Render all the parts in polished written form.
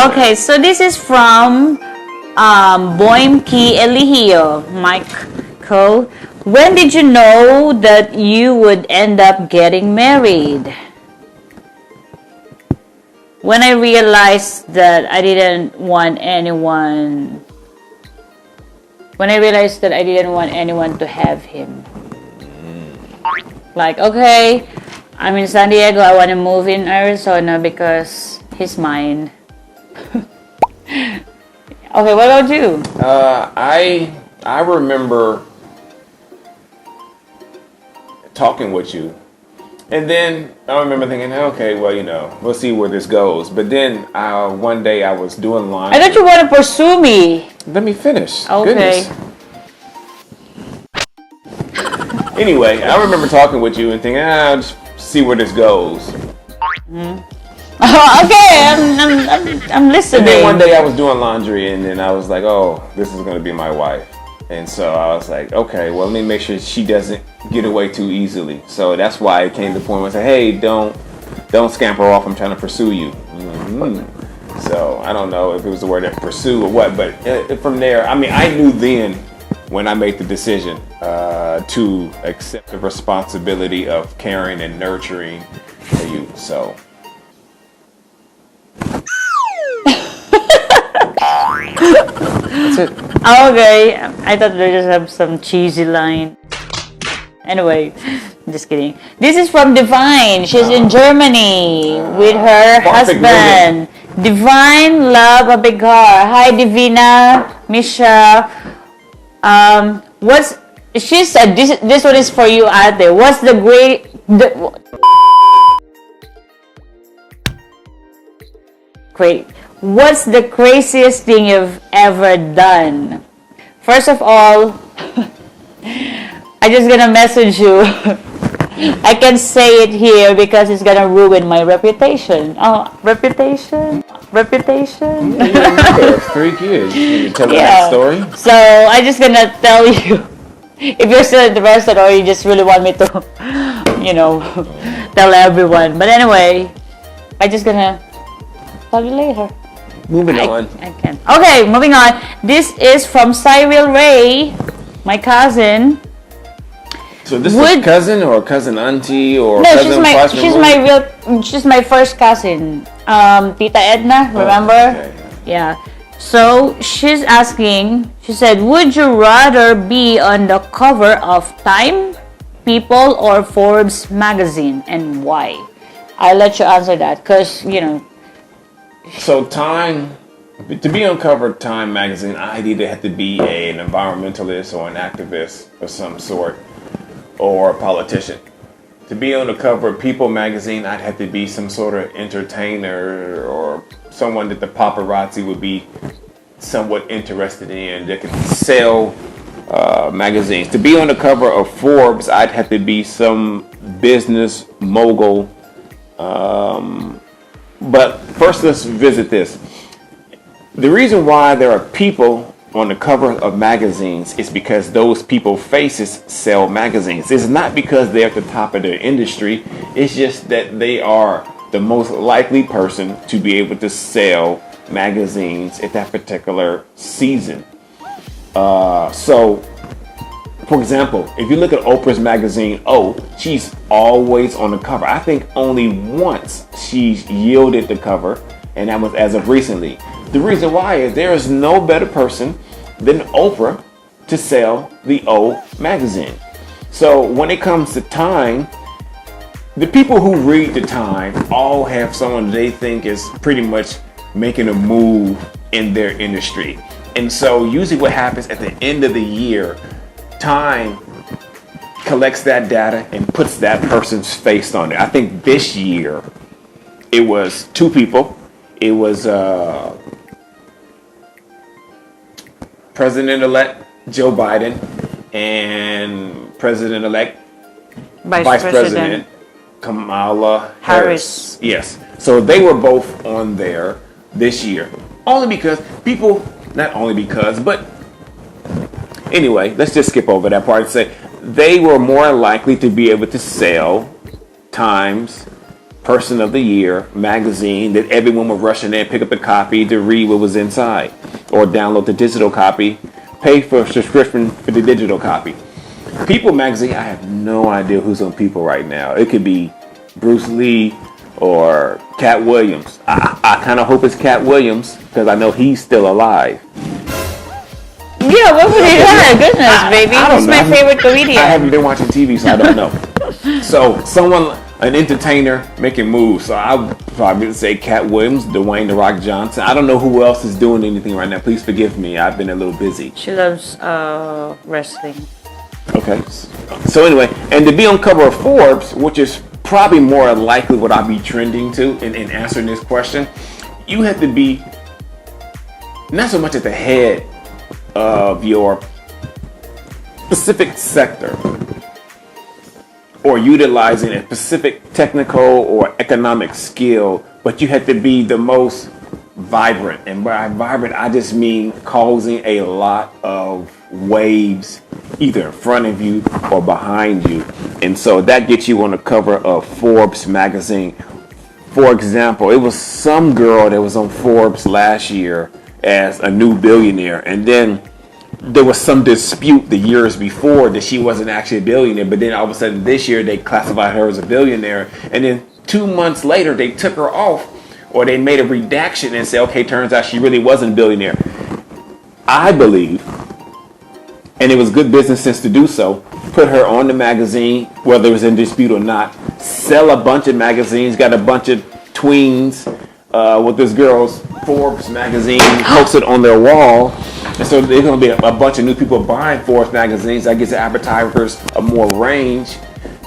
Okay, so this is from Boimki Eligio, Michael. When did you know that you would end up getting married? When I realized that I didn't want anyone. When I realized that I didn't want anyone to have him. Like, okay, I'm in San Diego. I want to move in Arizona because he's mine. Okay, what about you? I remember talking with you, and then I remember thinking, okay, well, we'll see where this goes. But then one day I was doing laundry. I thought you want to pursue me. Let me finish. Okay. Goodness. Anyway, I remember talking with you and thinking, I'll just see where this goes. Okay, I'm listening. And then one day I was doing laundry, and then I was like, oh, this is going to be my wife. And so I was like, okay, well, let me make sure she doesn't get away too easily. So that's why it came to the point where I said, hey, don't scamper off. I'm trying to pursue you. So I don't know if it was the word that pursue or what, but from there, I mean, I knew then when I made the decision to accept the responsibility of caring and nurturing you. So. That's it. Okay, I thought they just have some cheesy line. Anyway, just kidding. This is from Divine. She's in Germany with her husband. Divine Love Abigar. Hi, Divina, Misha. She said this one is for you out there. What's the What's the craziest thing you've ever done? First of all, I just gonna message you. I can say it here because it's gonna ruin my reputation. Oh, reputation? Reputation? Yeah, 3 kids. You tell me that story? So I just gonna tell you. If you're still interested or you just really want me to, tell everyone. But anyway, I just gonna tell you later. Moving on. I can. Okay, moving on. This is from Cyril Ray, my cousin. So this is cousin or cousin auntie or no, cousin she's my first cousin. Tita Edna, remember? Okay. Yeah. So she's asking, she said, would you rather be on the cover of Time, People, or Forbes magazine, and why? I'll let you answer that because, So Time, to be on cover of Time magazine, I'd either have to be an environmentalist or an activist of some sort, or a politician. To be on the cover of People magazine, I'd have to be some sort of entertainer or someone that the paparazzi would be somewhat interested in that could sell magazines. To be on the cover of Forbes, I'd have to be some business mogul. But first, let's visit this. The reason why there are people on the cover of magazines is because those people's faces sell magazines. It's not because they're at the top of their industry. It's just that they are the most likely person to be able to sell magazines at that particular season. So, for example, if you look at Oprah's magazine, she's always on the cover. I think only once she's yielded the cover, and that was as of recently. The reason why is there is no better person than Oprah to sell the O magazine. So when it comes to Time, the people who read the Time all have someone they think is pretty much making a move in their industry. And so usually what happens at the end of the year, Time collects that data and puts that person's face on it. I think this year it was 2 people. It was President-elect Joe Biden and President-elect Vice President Kamala Harris. Yes. So they were both on there this year. Only because but anyway, let's just skip over that part and say they were more likely to be able to sell Time's Person of the Year magazine that everyone would rush in there and pick up a copy to read what was inside, or download the digital copy, pay for a subscription for the digital copy. People magazine, I have no idea who's on People right now. It could be Bruce Lee or Cat Williams. I kind of hope it's Cat Williams because I know he's still alive. Yeah, what would he have? Goodness, baby. He's my favorite comedian. I haven't been watching TV, so I don't know. So someone, an entertainer making moves. So I would probably say Cat Williams, Dwayne "The Rock" Johnson. I don't know who else is doing anything right now. Please forgive me. I've been a little busy. She loves wrestling. Okay. So anyway, and to be on cover of Forbes, which is probably more likely what I'll be trending to in answering this question, you have to be not so much at the head of your specific sector or utilizing a specific technical or economic skill, but you have to be the most vibrant. And by vibrant, I just mean causing a lot of waves either in front of you or behind you. And so that gets you on the cover of Forbes magazine. For example, it was some girl that was on Forbes last year as a new billionaire, and then there was some dispute the years before that she wasn't actually a billionaire, but then all of a sudden this year they classified her as a billionaire, and then 2 months later they took her off, or they made a redaction and said, okay, turns out she really wasn't a billionaire. I believe, and it was good business sense to do so, put her on the magazine, whether it was in dispute or not, sell a bunch of magazines, got a bunch of tweens with this girl's Forbes magazine posted on their wall. And so there's going to be a bunch of new people buying Forbes magazines. That gives the advertisers a more range.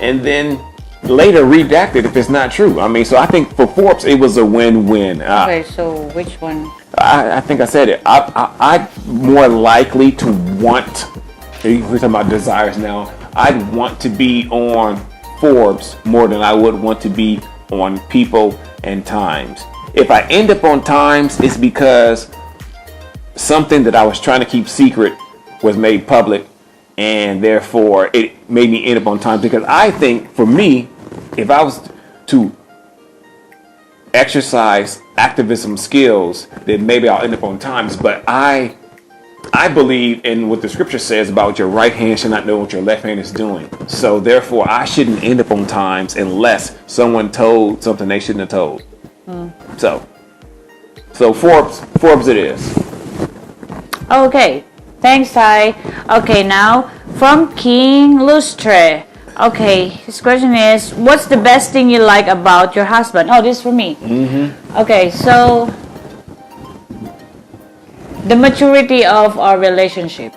And then later redacted if it's not true. I mean, so I think for Forbes, it was a win-win. Okay, so which one? I think I said it. I'm more likely to want, we're talking about desires now, I'd want to be on Forbes more than I would want to be on People and Times. If I end up on Times, it's because something that I was trying to keep secret was made public, and therefore it made me end up on Times. Because I think, for me, if I was to exercise activism skills, then maybe I'll end up on Times. But I believe in what the scripture says about your right hand should not know what your left hand is doing. So therefore, I shouldn't end up on Times unless someone told something they shouldn't have told. So Forbes it is. Okay, thanks, Ty. Okay, now from King Lustre. Okay, his question is, what's the best thing you like about your husband? Oh, this is for me. Mm-hmm. Okay, so the maturity of our relationship.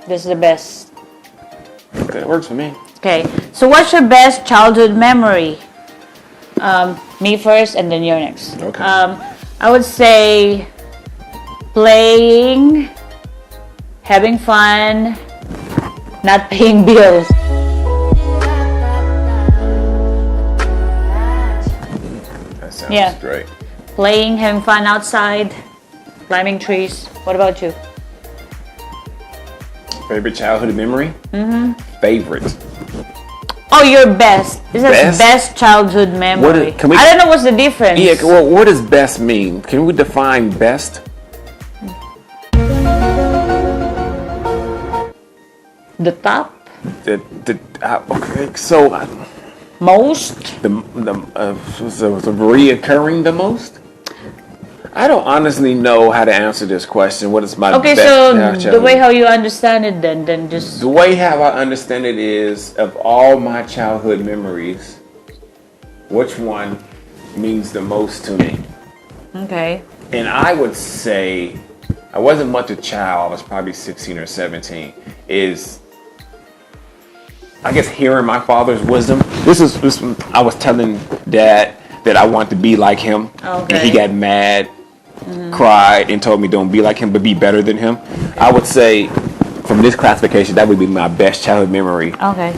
This is the best. Okay, it works for me. Okay, so what's your best childhood memory? Me first, and then you next. Okay. I would say playing, having fun, not paying bills. That sounds great. Playing, having fun outside, climbing trees. What about you? Favorite childhood memory? Mm-hmm. Favorite. Oh, your best. This is best childhood memory. I don't know what's the difference. Yeah, well, what does best mean? Can we define best? The top? Okay, so most? Was reoccurring the most? I don't honestly know how to answer this question. What is my okay, best? So the way how you understand it then just... The way how I understand it is, of all my childhood memories, which one means the most to me? Okay. And I would say, I wasn't much a child, I was probably 16 or 17, is, I guess, hearing my father's wisdom. This I was telling Dad that I want to be like him. Okay. And he got mad, cried, and told me don't be like him, but be better than him. I would say, from this classification, that would be my best childhood memory. Okay.